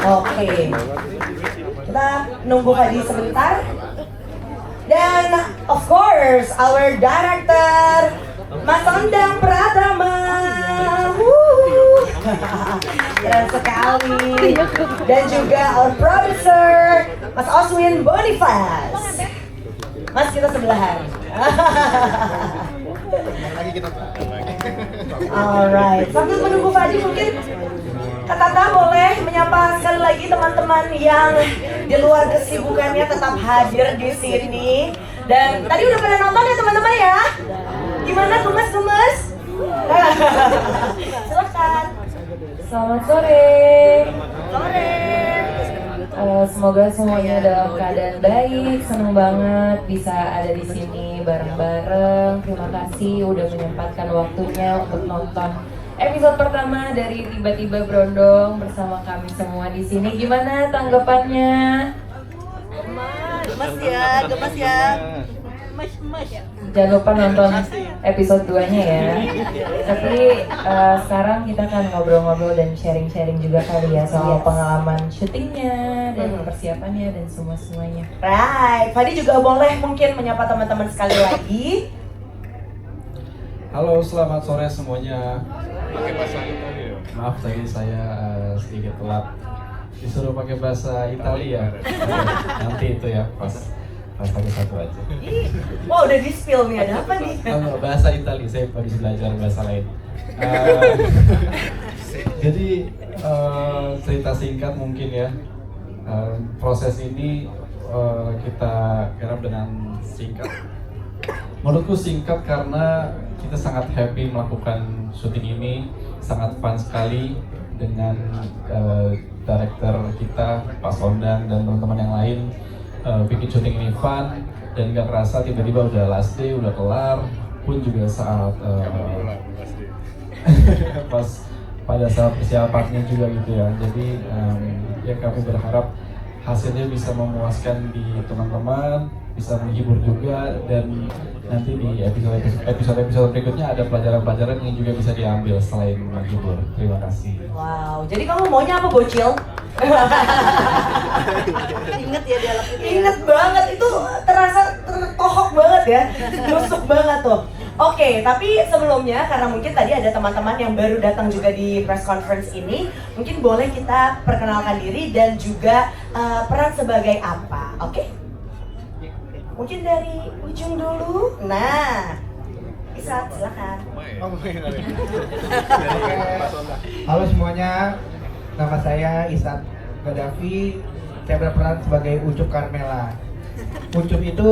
Oke, kita nunggu Fadi sebentar. Dan of course, our director, Mas Ondang Pratama. Keren sekali. Dan juga our producer, Mas Oswin Bonifaz. Mas, kita sebelahan. Alright, sambil menunggu Fadi mungkin Kak Tata boleh menyapa sekali lagi teman-teman yang di luar kesibukannya tetap hadir di sini. Dan tadi udah pada nonton ya teman-teman ya? Gimana gemes-gemes? Silakan. Selamat sore. Sore. Semoga semuanya dalam keadaan baik. Senang banget bisa ada di sini bareng-bareng. Terima kasih udah menyempatkan waktunya untuk nonton episode pertama dari Tiba-Tiba Berondong bersama kami semua di sini. Gimana tanggapannya? Gemes ya, gemes ya. Jangan lupa nonton episode 2-nya ya. Tapi sekarang kita akan ngobrol-ngobrol dan sharing-sharing juga kali ya soal pengalaman syutingnya dan persiapannya dan semuanya. Right, Fadi juga boleh mungkin menyapa teman-teman sekali lagi. Halo, selamat sore semuanya. Pakai bahasa Italia. Maaf tadi saya sedikit telat. Disuruh pakai bahasa Italia. Nanti itu ya pas pakai satu aja. Wah, udah di spill nih, ada apa nih? Bahasa Italia, saya habis belajar bahasa lain. Jadi cerita singkat mungkin ya. Proses ini kita garap dengan singkat. Menurutku singkat karena kita sangat happy melakukan syuting ini, sangat fun sekali dengan director kita, Pak Sondang dan teman-teman yang lain. Bikin syuting ini fun dan gak kerasa tiba-tiba udah last day, udah kelar. Pun juga saat pas pada saat persiapannya juga gitu ya. Jadi ya kami berharap hasilnya bisa memuaskan di teman-teman, bisa menghibur juga, dan nanti di episode berikutnya ada pelajaran-pelajaran yang juga bisa diambil selain menghibur. Terima kasih. Wow, jadi kamu maunya apa, bocil? Ingat ya dialog itu. Ingat banget, itu terasa tertohok banget ya, nusuk banget tuh. Oke, tapi sebelumnya karena mungkin tadi ada teman-teman yang baru datang juga di press conference ini, mungkin boleh kita perkenalkan diri dan juga peran sebagai apa, oke? Mungkin dari ujung dulu. Nah, bisa silakan. Halo semuanya, nama saya Isat Gaddafi. Saya berperan sebagai Ucup Carmela. Ucup itu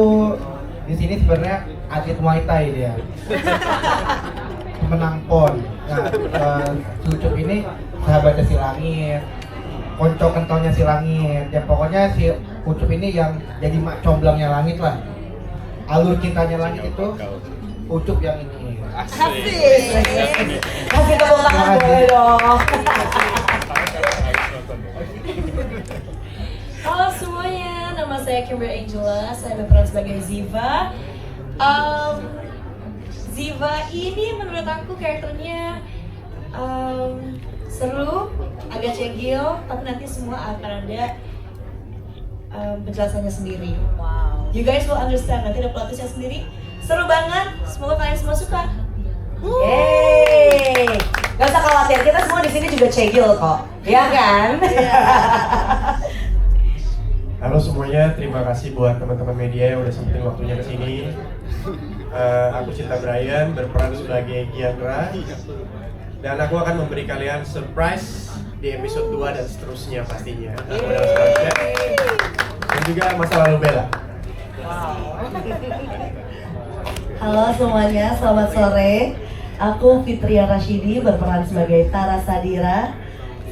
di sini sebenarnya atlet Muay Thai dia, pemenang PON. Nah, Ucup ini sahabatnya si Langit, konco kentalnya si Langit. Ya pokoknya si Ucup ini yang jadi mak comblangnya Langit lah. Alur cintanya Langit itu Ucup yang ini. Asik. Kasih tepuk tangan boleh dong. Halo semuanya, nama saya Kimberly Angela. Saya berperan sebagai Ziva. Ziva ini menurut aku karakternya seru, agak cegil, tapi nanti semua akan ada penjelasannya sendiri. Wow. You guys will understand, nanti ada plot twistnya sendiri. Seru banget, semoga kalian semua suka. Yeay. Gak usah khawatir, kita semua di sini juga cegil kok, ya kan? Halo semuanya, terima kasih buat teman-teman media yang udah sempetin waktunya kesini. Aku Cinta Brian, berperan sebagai Giandra. Dan aku akan memberi kalian surprise di episode 2 dan seterusnya pastinya. Dan juga masa lalu Bella. Halo semuanya, selamat sore. Aku Fitria Rashidi, berperan sebagai Tara Sadira,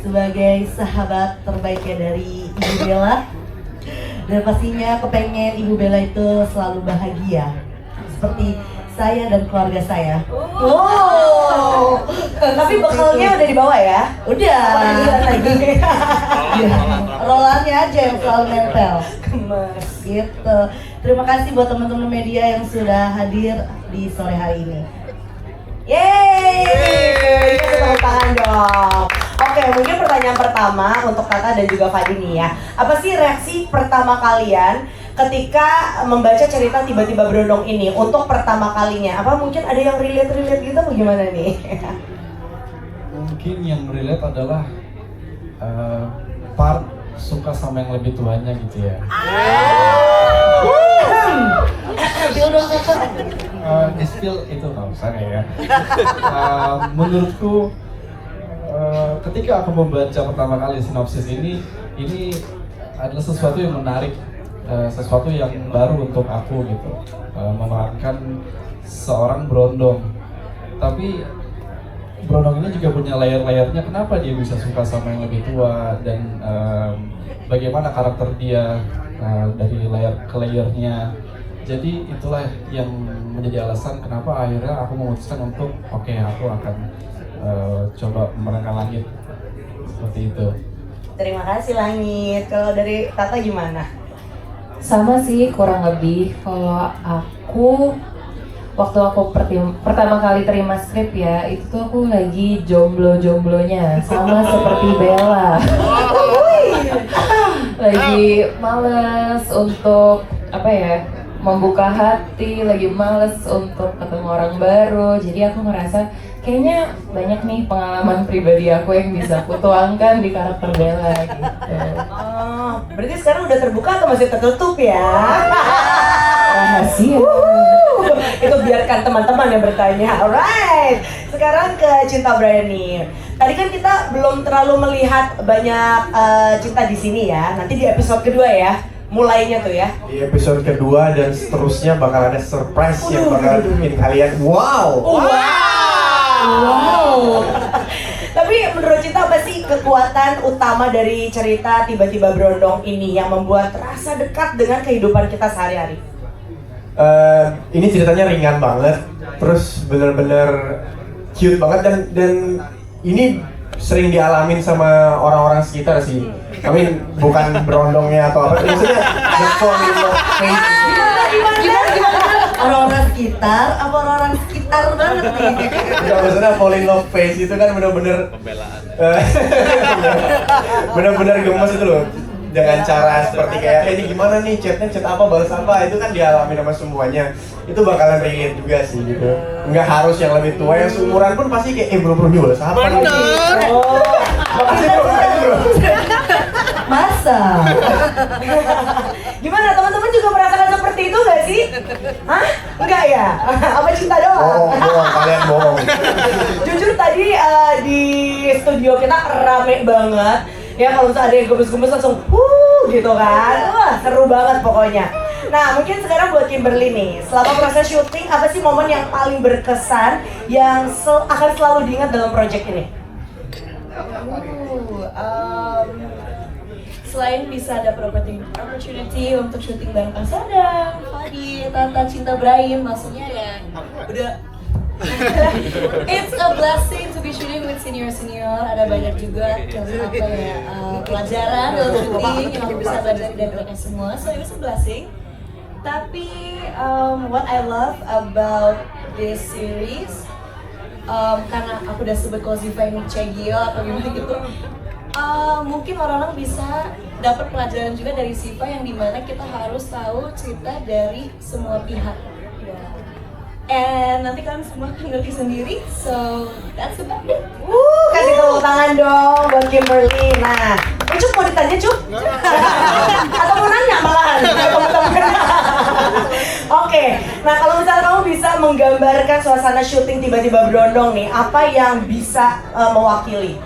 sebagai sahabat terbaiknya dari Ibu Bella. Dan pastinya kepengen Ibu Bella itu selalu bahagia seperti saya dan keluarga saya. Oh, tapi bekalnya udah dibawa ya? Udah. Lagi. Rolannya aja yang selalu nempel. Gemes gitu. Terima kasih buat teman-teman media yang sudah hadir di sore hari ini. Yeay! Kita tepuk tangan dong. Oke, mungkin pertanyaan pertama untuk Tata dan juga Fadi nih ya. Apa sih reaksi pertama kalian ketika membaca cerita Tiba-Tiba Berondong ini untuk pertama kalinya? Apa mungkin ada yang relate gitu atau gimana nih? Mungkin yang relate adalah part suka sama yang lebih tuanya gitu ya. Di-spill itu nggak usah ya. Menurutku ketika aku membaca pertama kali sinopsis ini adalah sesuatu yang menarik, sesuatu yang baru untuk aku gitu, memerankan seorang berondong. Tapi berondong ini juga punya layer-layernya, kenapa dia bisa suka sama yang lebih tua dan bagaimana karakter dia dari layer ke layernya. Jadi itulah yang menjadi alasan kenapa akhirnya aku memutuskan untuk oke, aku akan coba memerankan Langit seperti itu. Terima kasih Langit. Kalau dari Tata gimana? Sama sih kurang lebih. Kalau aku waktu aku pertama kali terima skrip ya, itu tuh aku lagi jomblo-jomblonya, sama seperti Bella. Lagi males untuk membuka hati, lagi males untuk ketemu orang baru. Jadi aku ngerasa kayaknya banyak nih pengalaman pribadi aku yang bisa aku tuangkan di karakter Bella gitu. Oh, berarti sekarang udah terbuka atau masih tertutup ya? Rahasia. Itu biarkan teman-teman yang bertanya. Alright, sekarang ke Cinta Brian nih. Tadi kan kita belum terlalu melihat banyak cinta di sini ya. Nanti di episode kedua ya, mulainya tuh ya. Di episode kedua dan seterusnya bakal ada surprise yang bakal bikin kalian wow. Tapi menurut Cinta apa sih kekuatan utama dari cerita Tiba-Tiba Berondong ini yang membuat rasa dekat dengan kehidupan kita sehari-hari? Ini ceritanya ringan banget, terus bener-bener cute banget dan ini sering dialamin sama orang-orang sekitar sih. Kami bukan berondongnya atau apa, maksudnya the fall in love phase. Gimana? Orang-orang sekitar, apa orang-orang sekitar banget nih? Enggak, maksudnya fall in love phase itu kan bener-bener bener-bener gemes itu loh. Dengan cara seperti kayak, ini gimana nih, chat apa, balas apa, itu kan dialami sama semuanya. Itu bakalan relate juga sih gitu. Nggak harus yang lebih tua, yang seumuran pun pasti kayak, bro balas apa nih? Oh, makasih bro. masa? Gimana, teman-teman juga merasakan seperti itu nggak sih? Hah? Enggak ya? Apa Cinta doang? Bohong, kalian bohong. Jujur tadi di studio kita rame banget. Ya kalau misalnya ada yang gemes-gemes langsung gitu kan. Wah, seru banget pokoknya. Nah, mungkin sekarang buat Kimberly nih, selama proses syuting apa sih momen yang paling berkesan yang akan selalu diingat dalam project ini? Selain bisa ada opportunity untuk syuting bareng Kang Sadang, Fadi, Tata, Cinta Brian, maksudnya ya udah it's a blessing to be shooting with senior. Ada banyak juga pelajaran dalam syuting yang aku bisa belajar dari mereka semua. So it was a blessing. Tapi what I love about this series, karena aku udah sebut kalau Ziva ini cegil atau gimana gitu, mungkin orang-orang bisa dapat pelajaran juga dari Ziva yang dimana kita harus tahu cerita dari semua pihak. And nanti kalian semua akan ngerti sendiri, so that's about it. Kasih tepuk tangan dong buat Kimberly. Nah, Cuk mau ditanya Cuk? Atau mau nanya malahan? Oke, nah kalau misalnya kamu bisa menggambarkan suasana syuting Tiba-Tiba Berondong nih, apa yang bisa mewakili?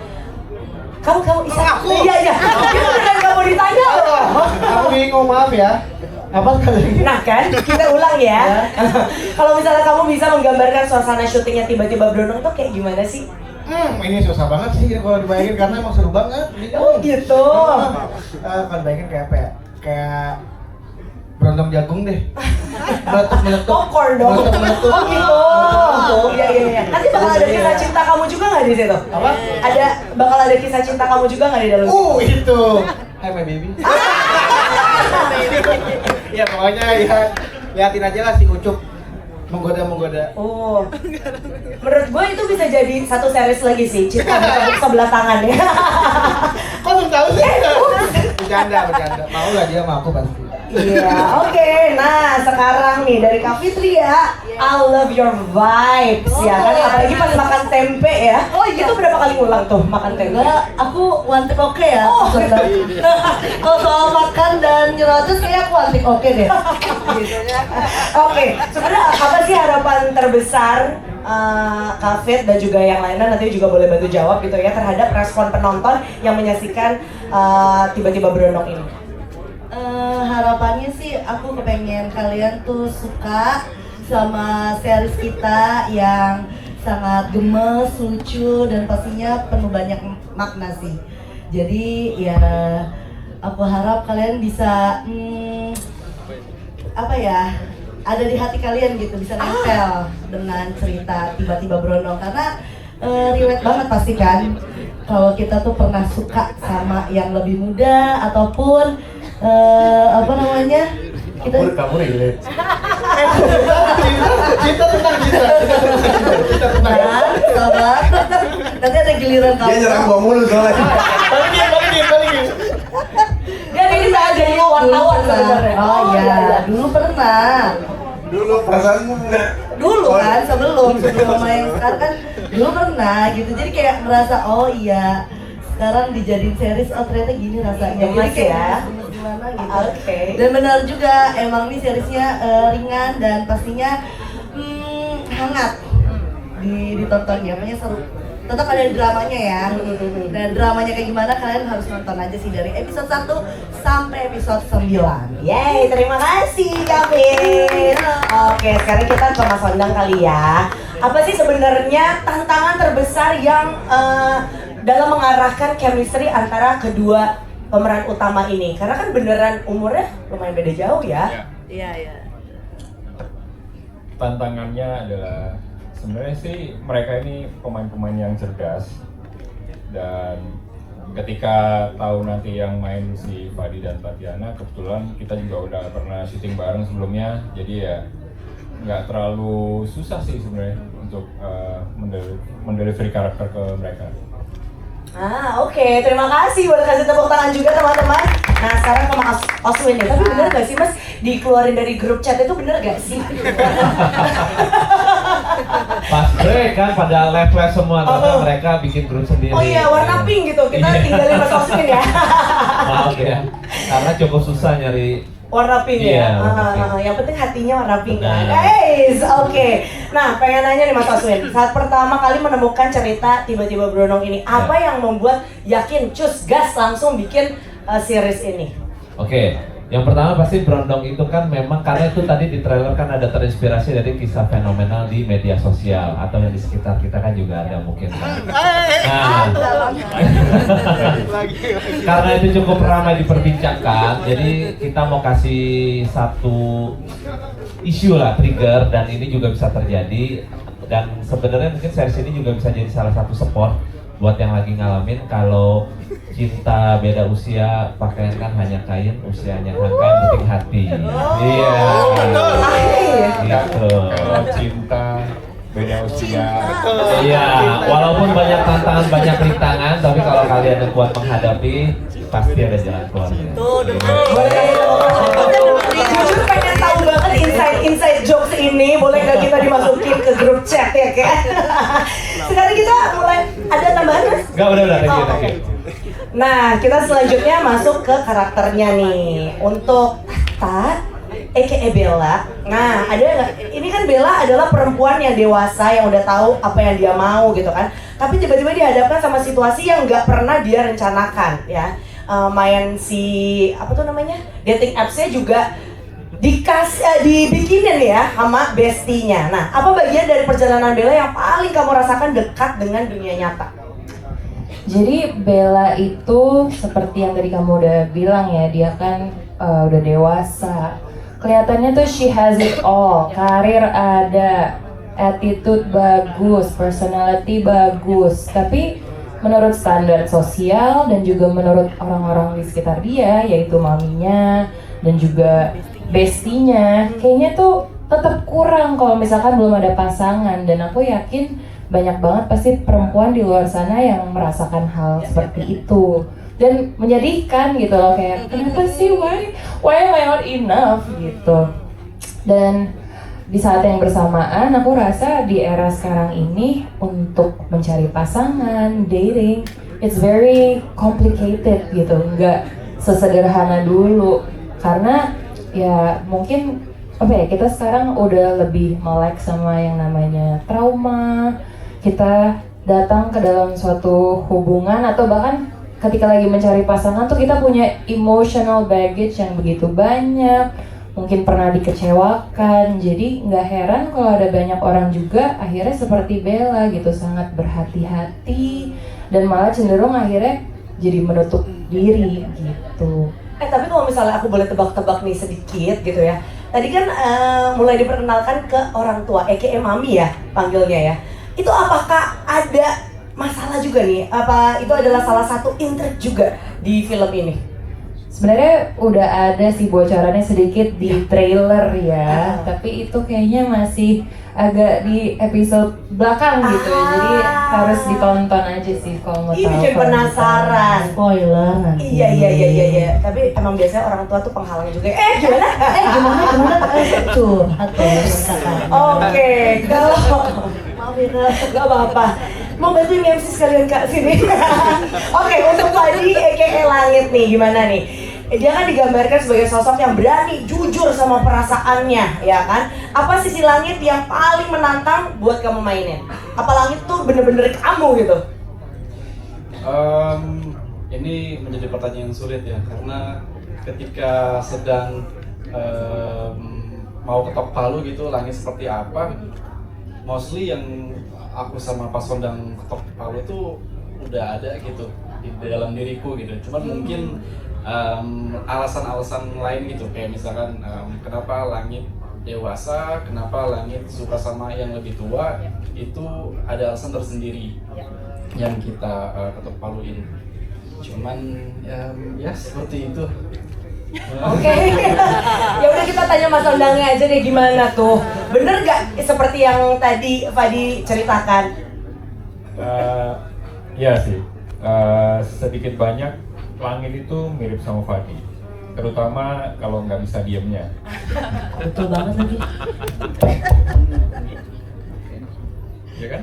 Kamu bisa? Iya. Gimana kamu ditanya loh? Aku bingung, maaf ya. Apa kali? Nah kan, kita ulang ya. Kalau misalnya kamu bisa menggambarkan suasana syutingnya Tiba-Tiba Berondong itu kayak gimana sih? Ini susah banget sih kalau dibayangin karena emang seru banget. Oh gitu. Kalau dibayangin kayak apa ya? Kayak berondong jagung deh. Meletup. Popcorn dong. Meletup. Oh gitu. Iya. Nanti bakal ada kisah cinta kamu juga nggak di situ? Apa? Bakal ada kisah cinta kamu juga nggak di dalam? Itu. Hai my baby. Ya pokoknya ya liatin aja lah si Ucup Menggoda. Oh, menurut gue itu bisa jadi satu series lagi sih, Cinta Bertepuk Sebelah Tangan ya. Kok belum tahu sih? Bercanda. Mau lah dia sama aku pasti. Iya, oke. Nah, sekarang nih dari Kak Fitri ya, I love your vibes ya kan, apalagi pas makan tempe ya. Oh iya. Itu berapa kali ulang tuh makan tempe? Enggak, aku one take oke ya. Kalau soal makan dan nyerocos kayak aku one take oke deh. Oke, sebenarnya apa sih harapan terbesar Kak Fit dan juga yang lainnya nanti juga boleh bantu jawab gitu ya terhadap respon penonton yang menyaksikan tiba-tiba berondong ini? Harapannya sih aku kepengen kalian tuh suka sama series kita yang sangat gemes, lucu, dan pastinya penuh banyak makna sih. Jadi ya aku harap kalian bisa apa ya, ada di hati kalian gitu, bisa nempel dengan cerita tiba-tiba berondong karena relate banget pasti kan kalau kita tuh pernah suka sama yang lebih muda ataupun apa namanya kita Kamu relate. Cinta tentang nah, sabar nanti ada giliran kamu. Dia nyerang gua mulu soalnya. Balikin. Dan ini tak jadi wartawan sebenarnya. Oh iya, dulu pernah. Dulu perasaanmu enggak. Dulu kan sebelum main sekarang kan dulu pernah gitu. Jadi kayak merasa oh iya, sekarang dijadiin series oh ternyata gini rasanya. Gemes Jadi kayak ya. gemes gimana gitu. Oke. Dan benar juga emang nih seriesnya ringan dan pastinya hangat ditontonnya, makanya seru. Tetap ada dramanya ya. Dan dramanya kayak gimana kalian harus nonton aja sih dari episode 1 sampai episode 9. Yeay, terima kasih Kak Fit. Oke, sekarang kita ke Mas Ondang kali ya. Apa sih sebenarnya tantangan terbesar yang dalam mengarahkan chemistry antara kedua pemeran utama ini? Karena kan beneran umurnya lumayan beda jauh ya. Iya. Tantangannya adalah sebenarnya sih mereka ini pemain-pemain yang cerdas dan ketika tahu nanti yang main si Fadi dan Tatiana, kebetulan kita juga udah pernah syuting bareng sebelumnya, jadi ya nggak terlalu susah sih sebenarnya untuk mendelivery karakter ke mereka. Oke, terima kasih. Boleh kasih tepuk tangan juga teman-teman. Nah, sekarang ke Mas Oswin ya. Tapi bener gak sih Mas, dikeluarin dari grup chat itu bener gak sih? Pas break kan pada live semua, karena mereka bikin grup sendiri. Oh iya, warna pink gitu. Kita tinggalin Mas Oswin ya. Maaf ya, karena cukup susah nyari. Warna pink Iya, ya? warna pink. Yang penting hatinya warna pink kan? Benar. Guys, oke. Nah, pengen nanya nih Mas Oswin. Saat pertama kali menemukan cerita tiba-tiba berondong ini, apa yang membuat yakin cus gas langsung bikin series ini? Oke, yang pertama pasti berondong itu kan memang karena itu tadi di trailer kan ada terinspirasi dari kisah fenomenal di media sosial atau yang di sekitar kita kan juga ada mungkin kan. Nah, karena itu cukup ramai diperbincangkan, jadi kita mau kasih satu isu lah, trigger, dan ini juga bisa terjadi. Dan sebenarnya mungkin series ini juga bisa jadi salah satu support buat yang lagi ngalamin kalau cinta beda usia, pakaian kan hanya kain, usianya kan kain, penting hati. Iya. Gitu. Kalau cinta beda usia. Iya, walaupun banyak tantangan, banyak rintangan, tapi kalau kalian kuat menghadapi, pasti ada jalan keluarnya. Jujur pengen tahu banget inside jokes ini, boleh gak kita dimasukin ke grup chat ya kan? Sekarang kita mulai, ada tambahan Mas? Enggak, udah, thank you. Nah, kita selanjutnya masuk ke karakternya nih. Untuk Tata, aka Bella. Nah, ada nggak? Ini kan Bella adalah perempuan yang dewasa yang udah tahu apa yang dia mau gitu kan. Tapi tiba-tiba dihadapkan sama situasi yang nggak pernah dia rencanakan ya. Main si apa tuh namanya dating apps-nya juga dibikinin ya sama bestinya. Nah, apa bagian dari perjalanan Bella yang paling kamu rasakan dekat dengan dunia nyata? Jadi Bella itu seperti yang tadi kamu udah bilang ya, dia kan udah dewasa. Kelihatannya tuh she has it all, karir ada, attitude bagus, personality bagus. Tapi menurut standar sosial dan juga menurut orang-orang di sekitar dia, yaitu maminya dan juga bestinya, kayaknya tuh tetap kurang kalau misalkan belum ada pasangan. Dan aku yakin banyak banget pasti perempuan di luar sana yang merasakan hal seperti itu. Dan menyedihkan gitu loh, kayak kenapa sih, why am I not enough gitu. Dan di saat yang bersamaan aku rasa di era sekarang ini untuk mencari pasangan, dating, it's very complicated gitu, nggak sesederhana dulu. Karena ya mungkin kita sekarang udah lebih melek sama yang namanya trauma. Kita datang ke dalam suatu hubungan atau bahkan ketika lagi mencari pasangan tuh kita punya emotional baggage yang begitu banyak, mungkin pernah dikecewakan. Jadi nggak heran kalau ada banyak orang juga akhirnya seperti Bella gitu, sangat berhati-hati dan malah cenderung akhirnya jadi menutup diri gitu. Tapi kalau misalnya aku boleh tebak-tebak nih sedikit gitu ya. Tadi kan mulai diperkenalkan ke orang tua, aka mami ya panggilnya ya. Itu apakah ada masalah juga nih? Apa itu adalah salah satu intrik juga di film ini? Sebenarnya udah ada sih bocorannya sedikit di trailer ya, tapi itu kayaknya masih agak di episode belakang gitu ya. Jadi harus ditonton aja sih kalau mau tahu. Ini bikin penasaran. Spoiler nanti. Iya. Tapi emang biasanya orang tua tuh penghalang juga. Gimana? Curhat ya, kakak. Oke, kalau Maafin nggak apa-apa. Mau bantuin MC sekalian Kak sini. Oke, untuk Fadi aka Langit nih, gimana nih? Dia kan digambarkan sebagai sosok yang berani, jujur sama perasaannya, ya kan? Apa sisi Langit yang paling menantang buat kamu mainin? Apa Langit tuh bener-bener kamu gitu? Ini menjadi pertanyaan yang sulit ya, karena ketika sedang mau ketok palu gitu, Langit seperti apa? Mostly yang aku sama Pak Sondang ketok palu itu udah ada gitu di dalam diriku gitu. Cuman mungkin alasan-alasan lain gitu, kayak misalkan kenapa Langit dewasa, kenapa Langit suka sama yang lebih tua, itu ada alasan tersendiri yang kita ketok paluin. Cuman ya seperti itu. Oke. Ya udah kita tanya Mas Ondangnya aja deh, gimana tuh? Bener gak seperti yang tadi Fadi ceritakan? Ya sih, sedikit banyak Langit itu mirip sama Fadi, terutama kalau nggak bisa diemnya. Betul banget lagi. Ya kan?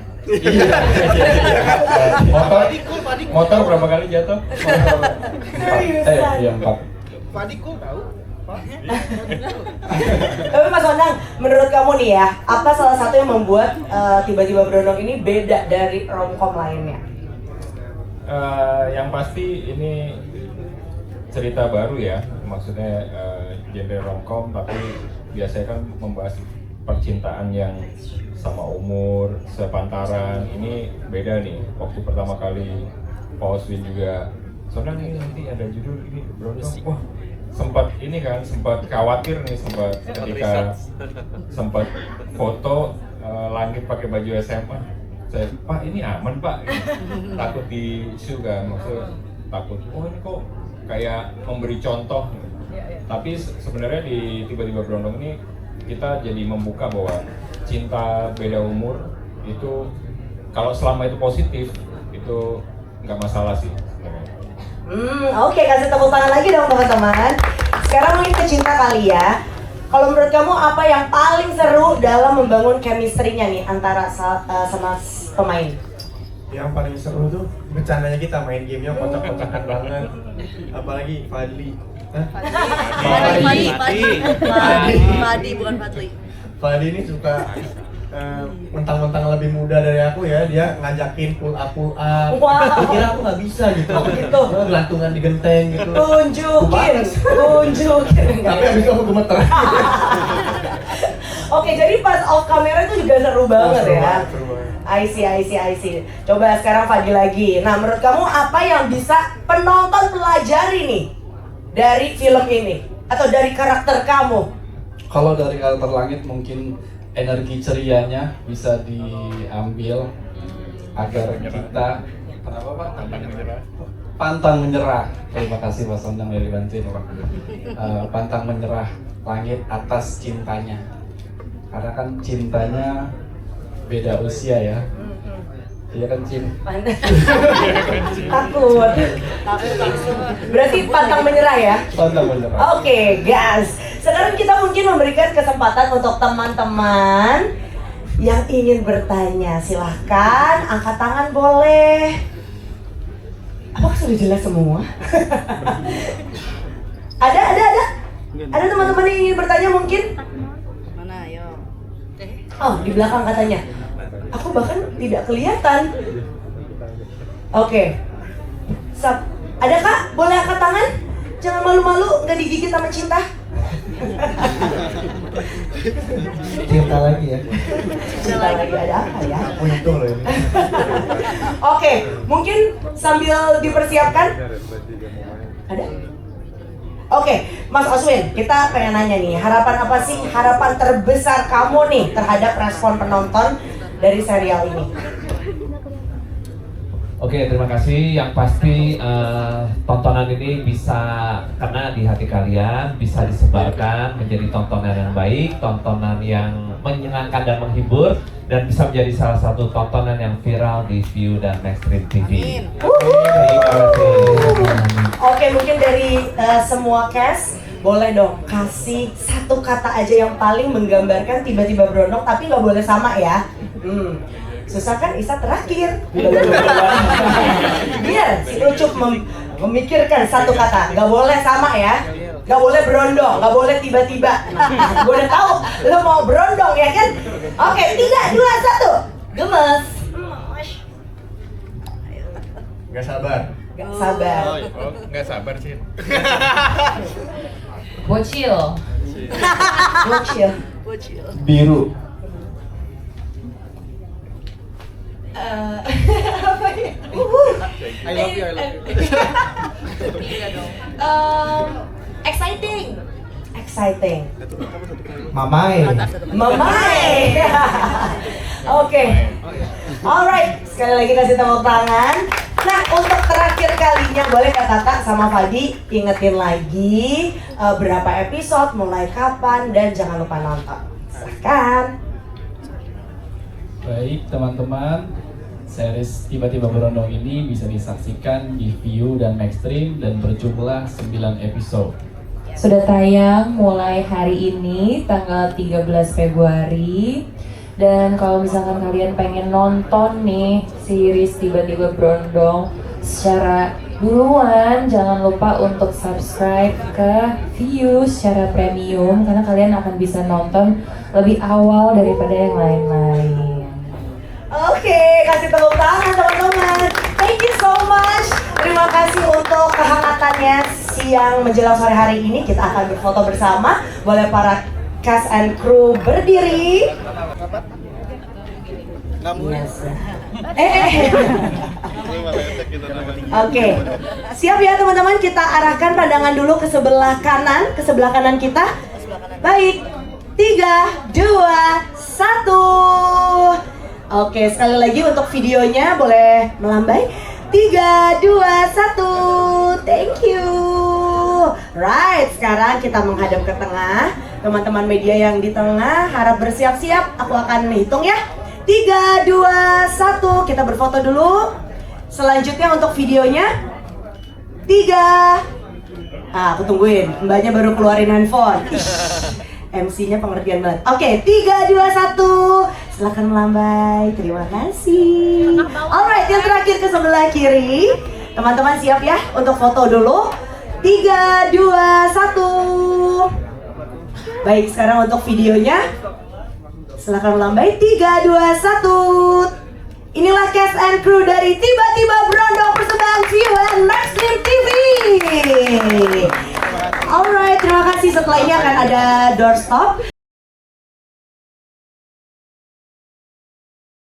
Motor berapa kali jatuh? Empat. Tapi Mas Ondang, menurut kamu nih ya, apa salah satu yang membuat Tiba-Tiba Berondong ini beda dari romcom lainnya? Yang pasti ini cerita baru ya, maksudnya genre romcom, tapi biasanya kan membahas percintaan yang sama umur, sepantaran. Ini beda nih, waktu pertama kali Pak Oswin juga, soalnya nih nanti ada judul ini Berondong, wah sempat khawatir nih, ketika sempat foto Langit pakai baju SMA, saya, Pak ini aman Pak, takut di show kan, maksudnya takut, oh ini kok kayak memberi contoh. Tapi sebenarnya di Tiba-Tiba Berondong ini kita jadi membuka bahwa cinta beda umur itu kalau selama itu positif itu nggak masalah sih sebenarnya. Oke, kasih tepuk tangan lagi dong teman-teman. Sekarang mungkin ke cinta kali ya. Kalau menurut kamu apa yang paling seru dalam membangun chemistry-nya nih antara sama pemain? Yang paling seru tuh bercandanya kita, main gamenya kocak-kocakan banget. Apalagi Fadli. Fadi bukan Fadli. Fadli ini suka mentang-mentang lebih muda dari aku ya, dia ngajakin pull up. Wow. Kira aku nggak bisa gitu. Gitu. Gelantungan di genteng gitu. Tunjukin. Tapi abis itu aku gemeter. Oke, jadi pas off kamera itu juga seru banget ya. Seru banget. I see. Coba sekarang Fadi lagi. Nah, menurut kamu apa yang bisa penonton pelajari nih dari film ini atau dari karakter kamu? Kalau dari karakter Langit mungkin energi cerianya bisa diambil agar kita kenapa Pak? Pantang menyerah. Terima kasih Pak Sondang dari bantuin Pak. Pantang menyerah Langit atas cintanya. Karena kan cintanya beda usia ya. Iya kan Cin? Takut. Berarti pantang menyerah ya? Pantang menyerah. Oke, guys. Sekarang kita mungkin memberikan kesempatan untuk teman-teman yang ingin bertanya. Silahkan, angkat tangan boleh. Apakah sudah jelas semua? Ada. Ada teman-teman yang ingin bertanya mungkin? Mana, ayo. Oh, di belakang katanya. Aku bahkan tidak kelihatan. Oke. Ada Kak? Boleh angkat tangan? Jangan malu-malu, nggak digigit sama Cinta. Cinta lagi ya. Cinta lagi ada apa ya? Untung loh ini. Oke, mungkin sambil dipersiapkan. Ada? Oke, Mas Oswin, kita pengen nanya nih, harapan apa sih, harapan terbesar kamu nih terhadap respon penonton dari serial ini? Oke, terima kasih. Yang pasti tontonan ini bisa kena di hati kalian, bisa disebarkan menjadi tontonan yang baik, tontonan yang menyenangkan dan menghibur, dan bisa menjadi salah satu tontonan yang viral di View dan Maxstream TV. Terima kasih. Oke, mungkin dari semua cast boleh dong kasih satu kata aja yang paling menggambarkan tiba-tiba berondong, tapi nggak boleh sama ya. Susah kan Isa terakhir. Biar si Ucup memikirkan satu kata, nggak boleh sama ya, nggak boleh berondong, nggak boleh tiba-tiba. Gue udah tahu lo mau berondong ya kan? Oke, 3, 2, 1, gemes. Gak sabar. Gak sabar. Nggak sabar sih. Bocil. Bocil. Biru. Apa ya? I love you. Exciting. Mamai. Oke. Alright, sekali lagi kasih tepuk tangan. Nah, untuk terakhir kalinya boleh Kak Tata sama Fadi ingetin lagi berapa episode, mulai kapan, dan jangan lupa nonton. Silahkan. Baik teman-teman, series Tiba-Tiba Berondong ini bisa disaksikan di View dan Maxstream dan berjumlah 9 episode. Sudah tayang mulai hari ini tanggal 13 Februari. Dan kalau misalkan kalian pengen nonton nih series Tiba-Tiba Berondong secara duluan, jangan lupa untuk subscribe ke View secara premium karena kalian akan bisa nonton lebih awal daripada yang lain-lain. Oke, kasih tepuk tangan teman-teman. Thank you so much. Terima kasih untuk kehangatannya siang menjelang sore hari ini. Kita akan berfoto bersama. Boleh para cast and crew berdiri. Biasa. Oke, siap ya teman-teman. Kita arahkan pandangan dulu ke sebelah kanan kita. Baik, 3, 2, 1. Oke, sekali lagi untuk videonya boleh melambai. 3, 2, 1. Thank you. Right, sekarang kita menghadap ke tengah. Teman-teman media yang di tengah harap bersiap-siap. Aku akan hitung ya. 3, 2, 1. Kita berfoto dulu. Selanjutnya untuk videonya 3. Aku tungguin, mbaknya baru keluarin handphone. MC-nya pengertian banget. Oke, 3, 2, 1. Silakan melambai. Terima kasih. Alright, yang terakhir ke sebelah kiri. Teman-teman siap ya untuk foto dulu. 3, 2, 1. Baik, sekarang untuk videonya. Silakan melambai. 3, 2, 1. Inilah cast and crew dari Tiba-Tiba Berondong persembahan View and Maxstream TV. Alright, terima kasih. Setelah ini akan ada doorstop.